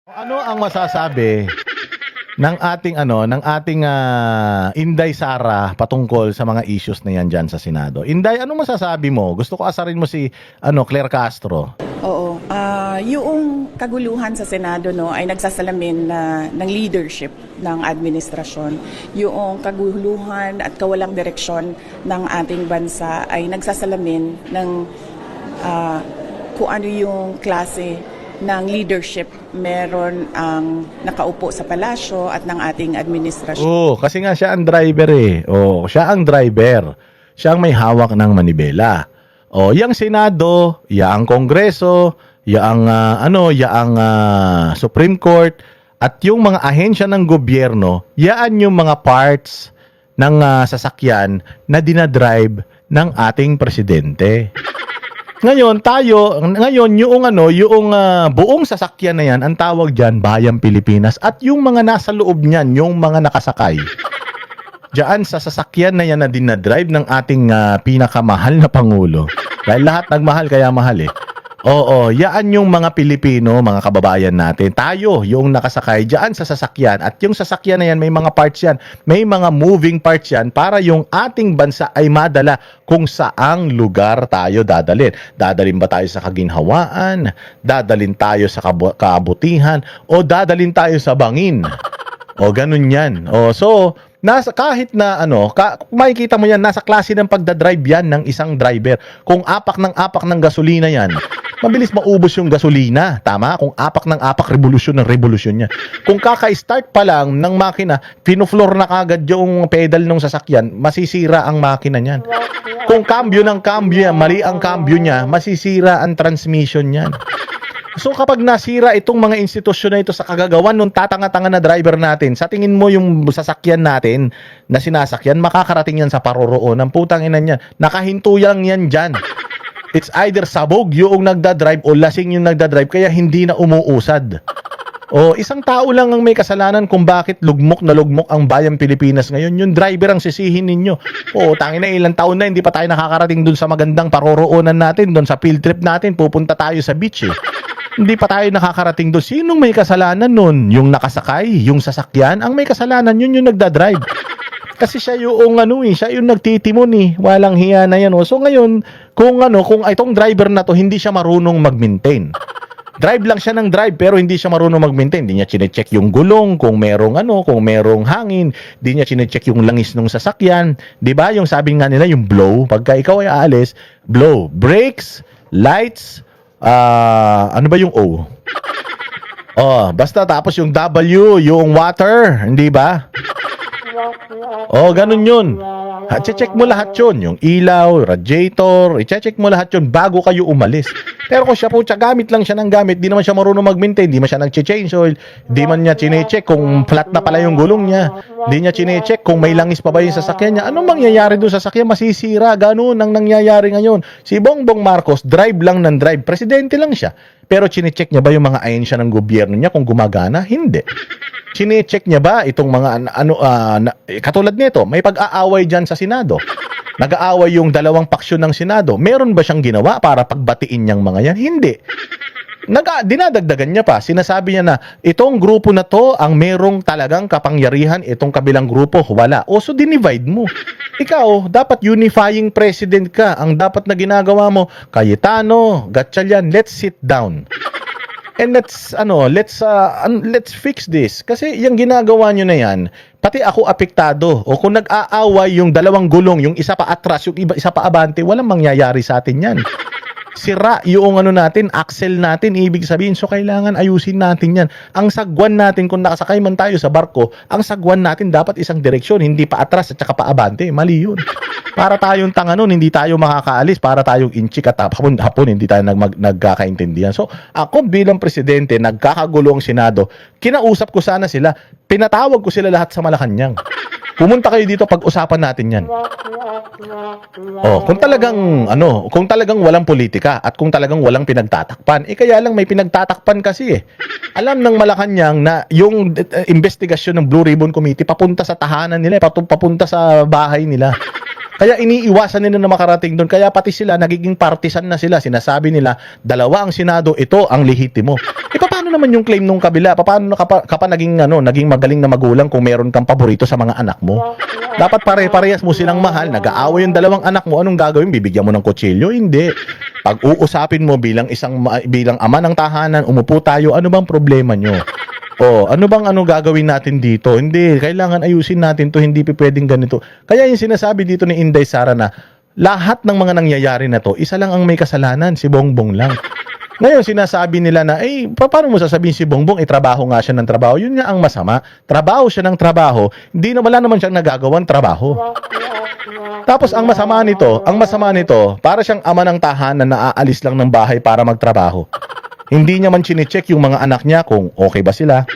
Ano ang masasabi ng ating Inday Sara patungkol sa mga issues na yan dyan sa Senado? Inday, ano masasabi mo? Gusto ko asarin mo si Claire Castro. Oo. Yung kaguluhan sa Senado ay nagsasalamin ng leadership ng administrasyon. Yung kaguluhan at kawalang direksyon ng ating bansa ay nagsasalamin ng kung ano yung klase ng leadership meron ang nakaupo sa palasyo at ng ating administrasyon. Kasi nga siya ang driver eh. Siya ang driver. Siya ang may hawak ng manibela. Yang Senado, yang Kongreso, yang Supreme Court at yung mga ahensya ng gobyerno, yaan yung mga parts ng sasakyan na dinadrive ng ating presidente. Ngayon yung buong sasakyan na yan, ang tawag diyan Bayang Pilipinas, at yung mga nasa loob niyan, yung mga nakasakay diyan sa sasakyan na yan na dinadrive ng ating pinakamahal na pangulo. Dahil lahat nagmahal kaya mahal eh. Yaan yung mga Pilipino, mga kababayan natin. Tayo yung nakasakay diyan sa sasakyan, at yung sasakyan na yan may mga parts yan, may mga moving parts yan para yung ating bansa ay madala kung saang lugar tayo dadalhin. Dadalhin ba tayo sa kaginhawaan? Dadalhin tayo sa kabutihan? O dadalhin tayo sa bangin? Ganun yan. So kahit na makikita mo yan, nasa klase ng pagdadrive yan ng isang driver. Kung apak ng gasolina yan, mabilis maubos yung gasolina. Tama? Kung apak ng apak, revolusyon ng revolusyon niya. Kung kaka-start pa lang ng makina, pinufloor na kagad yung pedal ng sasakyan, masisira ang makina niyan. Kung cambio ng cambio yan, mali ang cambio niya, masisira ang transmission niyan. So kapag nasira itong mga institusyon na ito sa kagagawan ng tatanga-tanga na driver natin, sa tingin mo yung sasakyan natin na sinasakyan, makakarating yan sa paroroonan. Putang ina niyan, nakahinto yan dyan. It's either sabog yung nagdadrive o lasing yung nagdadrive, kaya hindi na umuusad. Isang tao lang ang may kasalanan kung bakit lugmok na lugmok ang Bayang Pilipinas ngayon. Yung driver ang sisihin ninyo. Tangin na ilang taon na hindi pa tayo nakakarating dun sa magandang paroroonan natin, dun sa field trip natin, pupunta tayo sa beach eh. Hindi pa tayo nakakarating doon. Sinong may kasalanan nun? Yung nakasakay, yung sasakyan, ang may kasalanan yun yung nagdadrive. Kasi siya yung siya yung nagtitimon eh. Walang hiya na yan. So ngayon, kung itong driver na to hindi siya marunong mag-maintain. Drive lang siya ng drive pero hindi siya marunong mag-maintain. Hindi niya chine-check yung gulong, kung merong hangin, hindi niya chine-check yung langis ng sasakyan. 'Di ba? Yung sabi nga nila yung blow, pagka ikaw ay aalis, blow, brakes, lights, ano ba yung O? Basta tapos yung W, yung water, hindi ba? Ganun yun. Check mo lahat yun. Yung ilaw, radiator, i-check mo lahat yun bago kayo umalis. Pero kung siya gamit lang siya ng gamit, di naman siya marunong mag-maintain, di man siya nag-change oil, di man niya chine-check kung flat na pala yung gulong niya, di niya chine-check kung may langis pa ba yung sasakyan niya. Anong mangyayari doon sa sasakyan? Masisira. Ganun ang nangyayari ngayon. Si Bongbong Marcos, drive lang ng drive. Presidente lang siya. Pero chine-check niya ba yung mga ahensya ng gobyerno niya kung gumagana? Hindi. Chine-check niya ba itong mga katulad nito, may pag-aaway dyan sa Senado. Nag-aaway yung dalawang paksyon ng Senado. Meron ba siyang ginawa para pagbatiin niyang mga yan? Hindi. Dinadagdagan niya pa. Sinasabi niya na itong grupo na to ang merong talagang kapangyarihan, itong kabilang grupo wala. So dinivide mo. Ikaw, dapat unifying president ka. Ang dapat na ginagawa mo, Cayetano, Gatchalian, let's sit down. And let's fix this. Kasi yung ginagawa nyo na yan, pati ako apektado. Kung nag-aaway yung dalawang gulong, yung isa pa atras, yung isa pa abante, walang mangyayari sa atin yan. Sira yung natin, axle natin, ibig sabihin. So kailangan ayusin natin yan. Ang sagwan natin, kung nakasakay man tayo sa barko, ang sagwan natin dapat isang direksyon, hindi pa atras at saka pa abante. Mali yun. Para tayong tanga nun, hindi tayo makakaalis. Para tayong inchik at hapon, hindi tayo nagkakaintindihan. So ako bilang presidente, nagkakagulo ang Senado, kinausap ko sana sila, pinatawag ko sila lahat sa Malacanang. Pumunta kayo dito, pag-usapan natin yan. Kung talagang walang politika at kung talagang walang pinagtatakpan, kaya lang may pinagtatakpan kasi eh. Alam ng Malacanang na yung investigasyon ng Blue Ribbon Committee papunta sa tahanan nila, papunta sa bahay nila. Kaya iniiwasan nila na makarating doon. Kaya pati sila, nagiging partisan na sila. Sinasabi nila, dalawa ang Senado, ito ang lehitimo. Paano Paano naman yung claim nung kabila? Paano ka pa naging magaling na magulang kung meron kang paborito sa mga anak mo? Dapat pare-parehas mo silang mahal. Nag-aaway yung dalawang anak mo. Anong gagawin? Bibigyan mo ng kutsilyo? Hindi. Pag uusapin mo bilang bilang ama ng tahanan, umupo tayo, ano bang problema nyo? Ano bang gagawin natin dito? Hindi, kailangan ayusin natin to, hindi pwedeng ganito. Kaya yung sinasabi dito ni Inday Sara na lahat ng mga nangyayari na to, isa lang ang may kasalanan, si Bongbong lang. Ngayon, sinasabi nila na, paano mo sasabihin si Bongbong, trabaho nga siya ng trabaho. Yun nga ang masama. Trabaho siya ng trabaho, wala naman siyang nagagawang trabaho. Tapos ang masama nito, para siyang ama ng tahanan na aalis lang ng bahay para magtrabaho. Hindi niya man chine-check yung mga anak niya kung okay ba sila,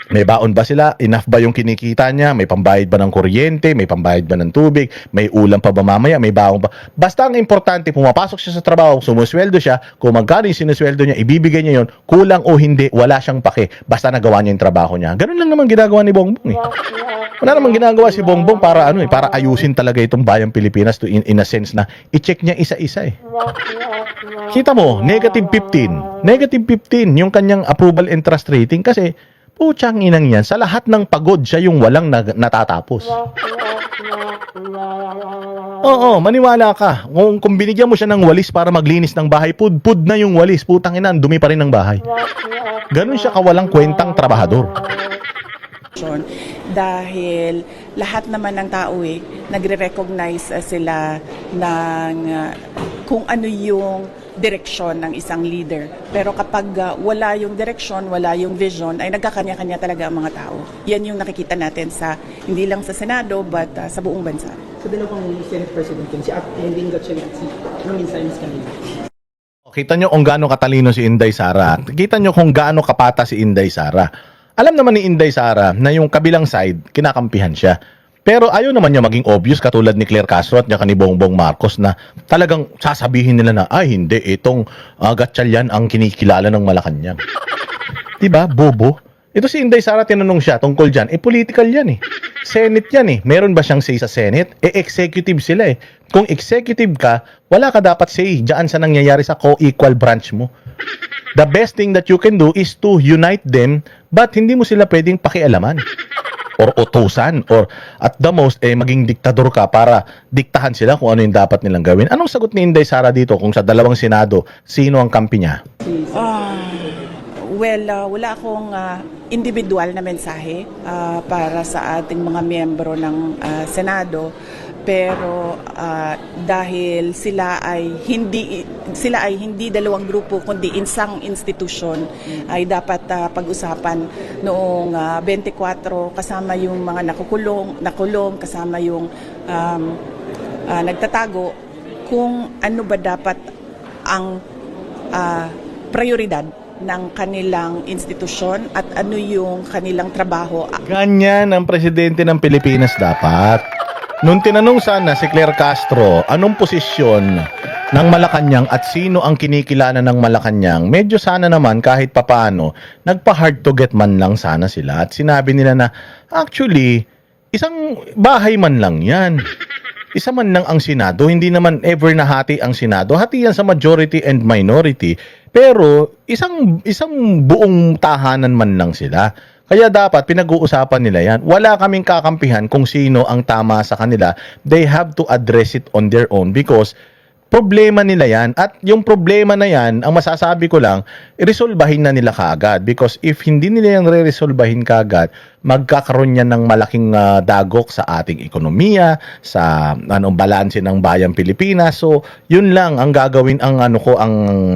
may baon ba sila, enough ba yung kinikita niya, may pambayad ba ng kuryente, may pambayad ba ng tubig, may ulam pa ba mamaya, may baon ba. Basta ang importante, pumapasok siya sa trabaho, sumusweldo siya, kung magkano yung sinusweldo niya, ibibigay niya yon, kulang o hindi, wala siyang pake. Basta nagawa niya yung trabaho niya. Ganun lang naman ginagawa ni Bongbong eh. Wala namang ginagawa si Bongbong para para ayusin talaga itong bayang Pilipinas to in a sense na i-check niya isa-isa eh. Kita mo, negative 15 yung kanyang approval and trust rating kasi putsang inang yan, sa lahat ng pagod siya yung walang natatapos. Oo, maniwala ka. Kung binigyan mo siya ng walis para maglinis ng bahay, pud na yung walis, putang ina, dumi pa rin ng bahay. Ganun siya kawalang kwentang trabahador. Dahil lahat naman ng tao nagre-recognize sila ng kung ano yung direksyon ng isang leader. Pero kapag wala yung direksyon, wala yung vision, ay nagkakanya-kanya talaga ang mga tao. Yan yung nakikita natin hindi lang sa Senado, but sa buong bansa. Sa dalawang Senate President si Ending Gatchalian at si Saenz kanina. Kita nyo kung gaano katalino si Inday Sara. Kita nyo kung gaano kapata si Inday Sara. Alam naman ni Inday Sara na yung kabilang side, kinakampihan siya. Pero ayaw naman niya maging obvious katulad ni Claire Castro at ni Bongbong Marcos na talagang sasabihin nila na, hindi, itong Gatchalian ang kinikilala ng Malacanang. Diba? Bobo. Ito si Inday Sara, tinanong siya tungkol dyan. Political yan eh. Senate yan eh. Meron ba siyang say sa Senate? Executive sila eh. Kung executive ka, wala ka dapat say dyan sa nangyayari sa co-equal branch mo. The best thing that you can do is to unite them, but hindi mo sila pwedeng pakialaman or utusan or at the most maging diktador ka para diktahan sila kung ano yung dapat nilang gawin. Anong sagot ni Inday Sara dito kung sa dalawang Senado, sino ang kampi niya? Wala akong individual na mensahe para sa ating mga miyembro ng Senado. Pero dahil sila ay hindi dalawang grupo kundi isang institusyon, ay dapat pag-usapan noong 24 kasama yung mga nakulong kasama yung nagtatago kung ano ba dapat ang prioridad ng kanilang institusyon at ano yung kanilang trabaho. Ganyan ang presidente ng Pilipinas dapat. Nung tinanong sana si Claire Castro, anong posisyon ng Malacanang at sino ang kinikilala ng Malacanang, medyo sana naman kahit papaano, nagpa-hard to get man lang sana sila. At sinabi nila na, actually, isang bahay man lang yan. Isa man lang ang Senado, hindi naman ever nahati ang Senado. Hati yan sa majority and minority. Pero isang buong tahanan man lang sila. Kaya dapat pinag-uusapan nila yan. Wala kaming kakampihan kung sino ang tama sa kanila. They have to address it on their own because problema nila yan. At yung problema na yan, ang masasabi ko lang, iresolbahin na nila kaagad. Because if hindi nila yan re-resolbahin kaagad, magkakaroon yan ng malaking dagok sa ating ekonomiya, sa balanse ng bayang Pilipinas. So, yun lang ang gagawin, ang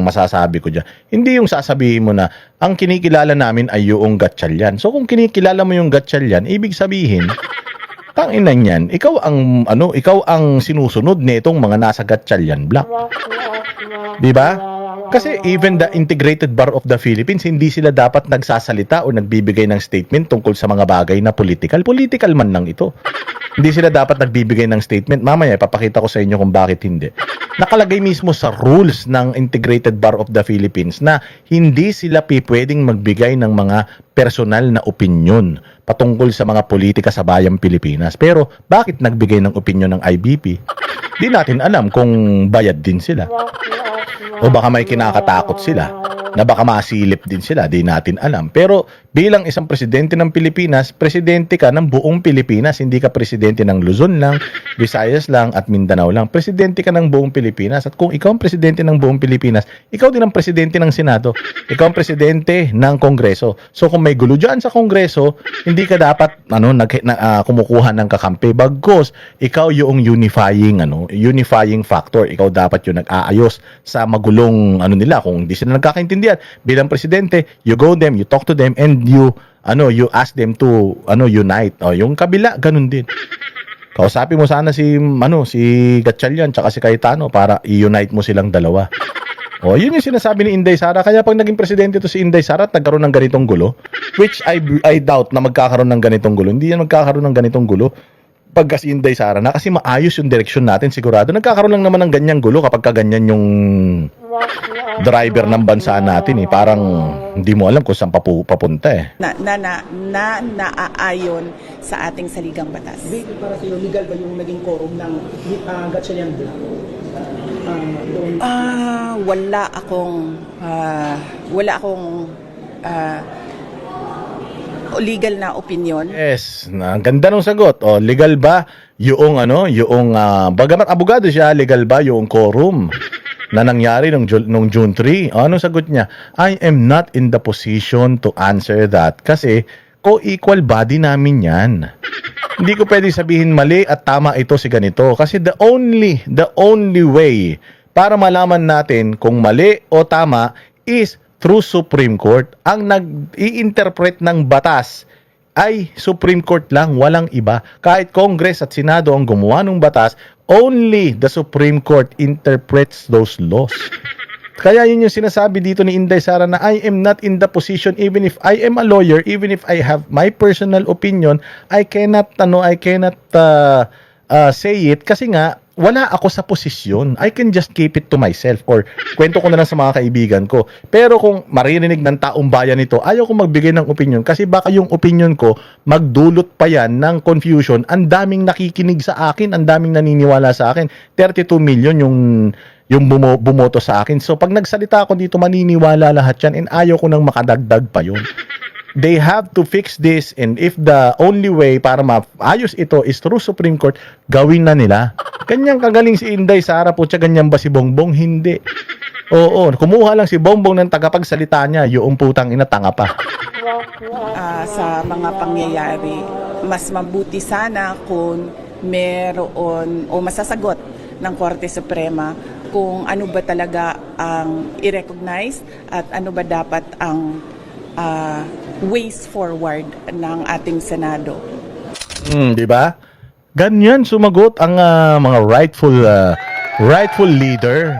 masasabi ko dyan. Hindi yung sasabihin mo na, ang kinikilala namin ay yung Gatchalian. So, kung kinikilala mo yung Gatchalian, ibig sabihin, tanginan yan, ikaw ang sinusunod nitong mga nasa Gatchalian block. Diba? Kasi even the Integrated Bar of the Philippines, hindi sila dapat nagsasalita o nagbibigay ng statement tungkol sa mga bagay na political. Political man lang ito. Hindi sila dapat nagbibigay ng statement. Mamaya, ipapakita ko sa inyo kung bakit hindi. Nakalagay mismo sa rules ng Integrated Bar of the Philippines na hindi sila pwedeng magbigay ng mga personal na opinyon patungkol sa mga politika sa bayang Pilipinas. Pero bakit nagbigay ng opinyon ng IBP? Di natin alam kung bayad din sila. O baka may kinakatakot sila na baka masilip din sila, di natin alam. Pero bilang isang presidente ng Pilipinas, presidente ka ng buong Pilipinas, hindi ka presidente ng Luzon lang, Visayas lang at Mindanao lang. Presidente ka ng buong Pilipinas. At kung ikaw ang presidente ng buong Pilipinas, ikaw din ang presidente ng Senado. Ikaw ang presidente ng Kongreso. So kung may gulo dyan sa Kongreso, hindi ka dapat kumukuha ng kakampi. Bagkus, ikaw yung unifying factor. Ikaw dapat yung nag-aayos sa magulong nila. Kung hindi sila nagkakaintindihan, bilang presidente, you go them, you talk to them, and you ask them to unite. Yung kabila ganun din. Kausapin mo sana si Gatchalian tsaka si Cayetano para i-unite mo silang dalawa. Yun yung sinasabi ni Inday Sara. Kaya pag naging presidente to si Inday Sara at nagkaroon ng ganitong gulo, which I doubt na magkakaroon ng ganitong gulo. Hindi yan magkakaroon ng ganitong gulo pagka si Inday Sara na, kasi maayos yung direksyon natin sigurado. Nagkakaroon lang naman ng ganyang gulo kapag ganyan yung driver ng bansa natin Parang hindi mo alam kung saan papunta Naaayon sa ating saligang batas. Babe, para sa'yo, legal ba yung naging quorum ng Gatchalian doon? Wala akong legal na opinion. Yes, ang ganda ng sagot. Legal ba yung bagamat abogado siya, legal ba yung quorum na nangyari nung June 3? Anong sagot niya? I am not in the position to answer that kasi co-equal body namin yan. Hindi ko pwede sabihin mali at tama ito si ganito kasi the only way para malaman natin kung mali o tama is through Supreme Court. Ang nag-i-interpret ng batas ay Supreme Court lang, walang iba. Kahit Congress at Senado ang gumawa ng batas, only the Supreme Court interprets those laws. Kaya yun yung sinasabi dito ni Inday Sara na I am not in the position, even if I am a lawyer, even if I have my personal opinion, I cannot say it kasi nga wala ako sa posisyon. I can just keep it to myself or kwento ko na lang sa mga kaibigan ko. Pero kung maririnig ng taong bayan ito, ayaw ko magbigay ng opinion kasi baka yung opinion ko magdulot pa yan ng confusion. Ang daming nakikinig sa akin, ang daming naniniwala sa akin. 32 million yung bumoto sa akin. So pag nagsalita ako dito, maniniwala lahat yan and ayaw ko nang makadagdag pa yun. They have to fix this, and if the only way para maayos ito is through Supreme Court, gawin na nila. Kanyang kagaling si Inday Sara po, ganyan ba si Bongbong? Hindi. Oo, kumuha lang si Bongbong ng tagapagsalita niya, yung putang ina tanga pa. Sa mga pangyayari, mas mabuti sana kung meron o masasagot ng Korte Suprema kung ano ba talaga ang i-recognize at ano ba dapat ang ways forward ng ating Senado. Di ba? Ganyan sumagot ang mga rightful leader